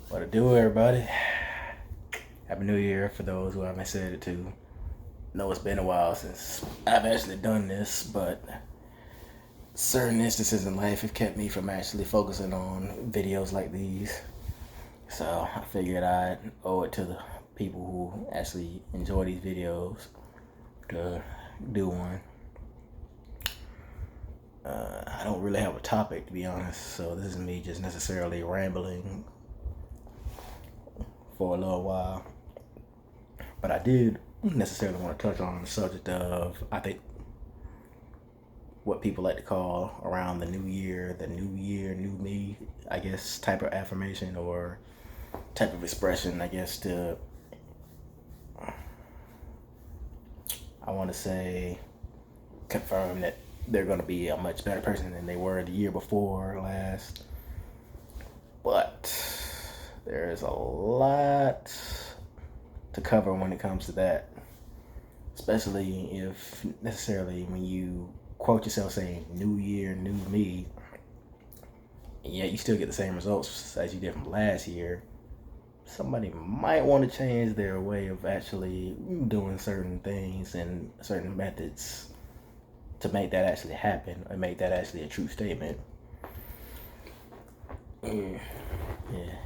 What to do, everybody? Happy New Year for those who haven't said it to. Know it's been a while since I've actually done this, but certain instances in life have kept me from actually focusing on videos like these. So I figured I'd owe it to the people who actually enjoy these videos to do one. I don't really have a topic, to be honest, so this is me just necessarily rambling for a little while. But I did necessarily want to touch on the subject of, I think, what people like to call around the new year, new me, I guess, type of affirmation or type of expression, I guess, to, I want to say, confirm that they're going to be a much better person than they were the year before last. But there's a lot to cover when it comes to that, especially if necessarily when you quote yourself saying new year, new me, and yet you still get the same results as you did from last year. Somebody might want to change their way of actually doing certain things and certain methods to make that actually happen or make that actually a true statement. Yeah,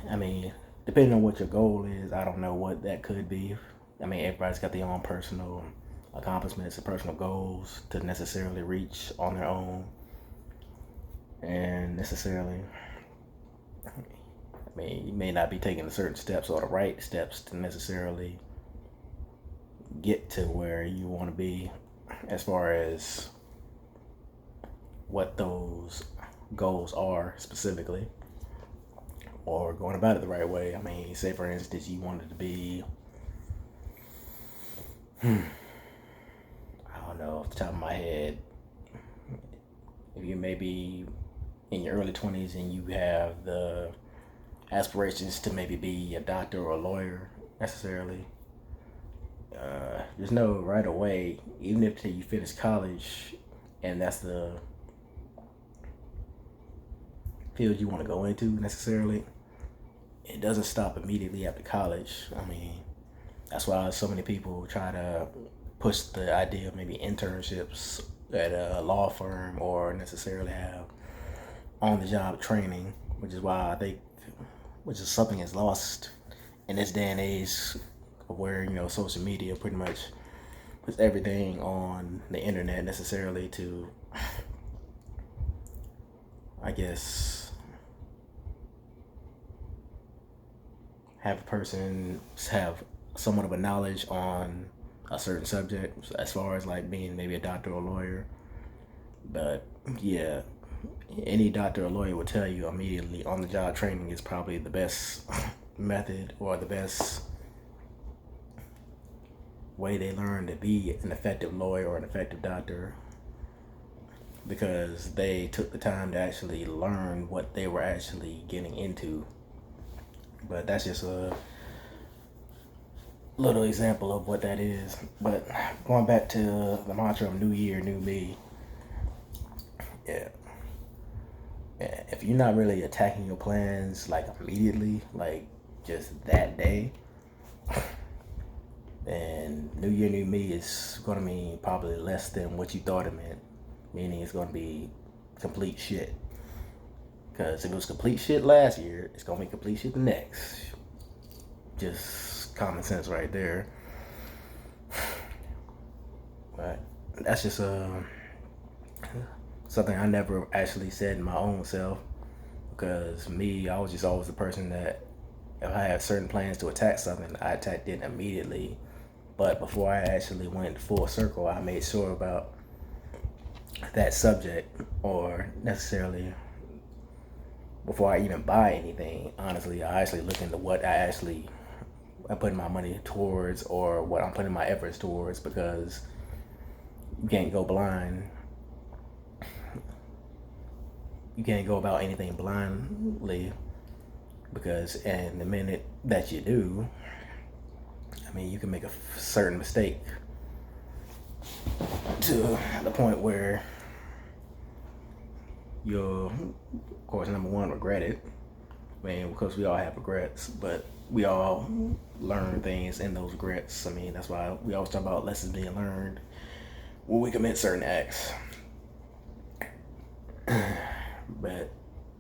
I mean, depending on what your goal is, I don't know what that could be. I mean, everybody's got their own personal accomplishments and personal goals to necessarily reach on their own. And necessarily, I mean, you may not be taking the certain steps or the right steps to necessarily get to where you want to be as far as what those goals are specifically, or going about it the right way. I mean, say for instance, you wanted to be, I don't know, off the top of my head, if you may be in your early 20s and you have the aspirations to maybe be a doctor or a lawyer necessarily, there's no right away, even if you finish college and that's the field you want to go into necessarily, it doesn't stop immediately after college. I mean, that's why so many people try to push the idea of maybe internships at a law firm or necessarily have on-the-job training, which is why I think, which is something that's lost in this day and age of where, social media pretty much puts everything on the internet necessarily to, I guess, have a person have somewhat of a knowledge on a certain subject as far as like being maybe a doctor or lawyer. But yeah, any doctor or lawyer will tell you immediately on the job training is probably the best method or the best way they learn to be an effective lawyer or an effective doctor, because they took the time to actually learn what they were actually getting into. But that's just a little example of what that is. But going back to the mantra of new year, new me, yeah. If you're not really attacking your plans like immediately, like just that day, then new year, new me is going to mean probably less than what you thought it meant. Meaning it's going to be complete shit. Because if it was complete shit last year, it's going to be complete shit the next. Just common sense right there. But that's just something I never actually said in my own self. Because me, I was just always the person that if I had certain plans to attack something, I attacked it immediately. But before I actually went full circle, I made sure about that subject, or necessarily before I even buy anything, honestly, I actually look into what I'm putting my money towards or what I'm putting my efforts towards, because you can't go blind. You can't go about anything blindly, because in the minute that you do, I mean, you can make a certain mistake to the point where you'll, of course, number one, regret it, I mean, because we all have regrets, but we all learn things in those regrets. I mean, that's why we always talk about lessons being learned when we commit certain acts. But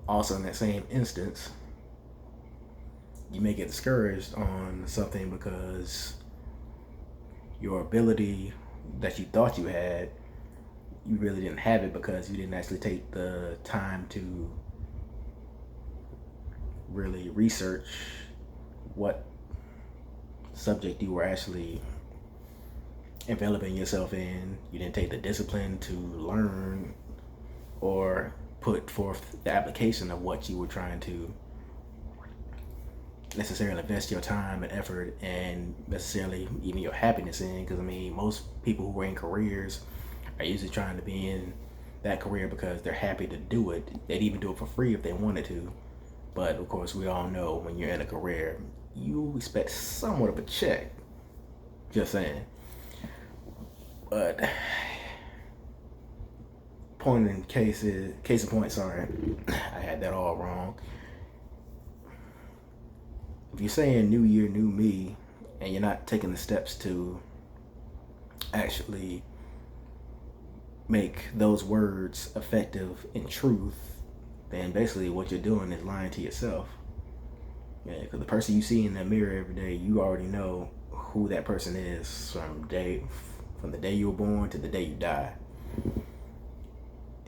also in that same instance, you may get discouraged on something because your ability that you thought you had, you really didn't have it because you didn't actually take the time to really research what subject you were actually enveloping yourself in. You didn't take the discipline to learn or put forth the application of what you were trying to necessarily invest your time and effort and necessarily even your happiness in. Because I mean, most people who are in careers are usually trying to be in that career because they're happy to do it. They'd even do it for free if they wanted to. But of course, we all know when you're in a career, you expect somewhat of a check. Just saying. But case in point, sorry, I had that all wrong. If you're saying new year, new me, and you're not taking the steps to actually make those words effective in truth, then basically what you're doing is lying to yourself. Yeah, because the person you see in that mirror every day, you already know who that person is from the day you were born to the day you die.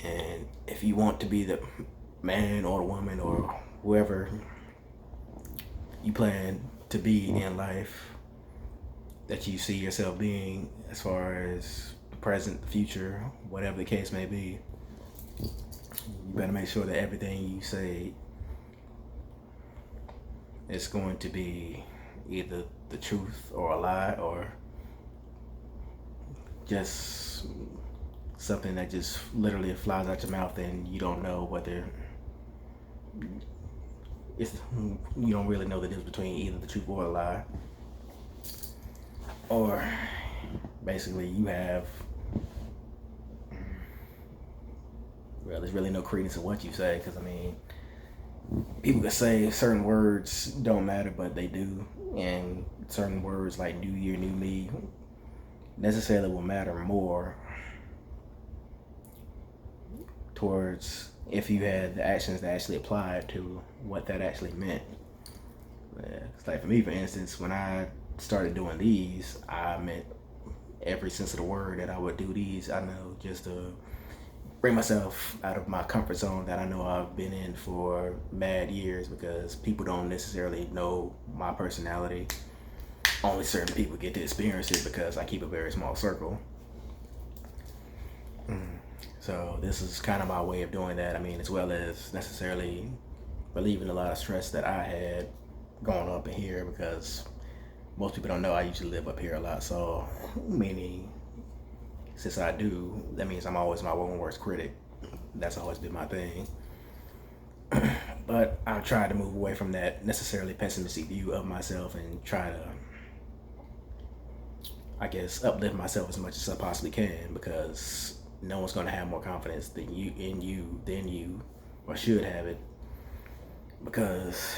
And if you want to be the man or the woman or whoever you plan to be in life, that you see yourself being, as far as the present, the future, whatever the case may be, you better make sure that everything you say is going to be either the truth or a lie, or just something that just literally flies out your mouth and you don't know whether you don't really know the difference between either the truth or a lie. Or basically you have, well, there's really no credence in what you say, because I mean, people can say certain words don't matter, but they do. And certain words like new year, new me necessarily will matter more towards if you had the actions that actually applied to what that actually meant. It's like for me, for instance, when I started doing these, I meant every sense of the word that I would do these. I know, just to bring myself out of my comfort zone that I know I've been in for mad years, because people don't necessarily know my personality. Only certain people get to experience it because I keep a very small circle. So this is kind of my way of doing that. I mean, as well as necessarily relieving a lot of stress that I had growing up in here, because most people don't know I usually live up here a lot. So meaning, since I do, that means I'm always my own worst critic. That's always been my thing. But I've tried to move away from that necessarily pessimistic view of myself and try to, I guess, uplift myself as much as I possibly can, because no one's going to have more confidence than you, or should have it, because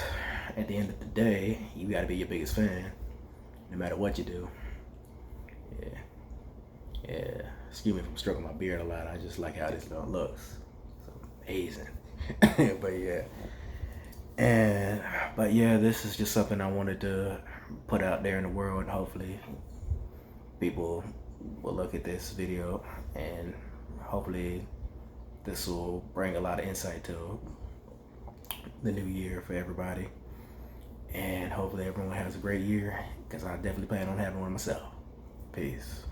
at the end of the day, you got to be your biggest fan, no matter what you do. Yeah. Excuse me for stroking my beard a lot. I just like how this looks. It's amazing. But yeah, this is just something I wanted to put out there in the world, and hopefully people will look at this video, and hopefully this will bring a lot of insight to the new year for everybody, and hopefully everyone has a great year, because I definitely plan on having one myself. Peace.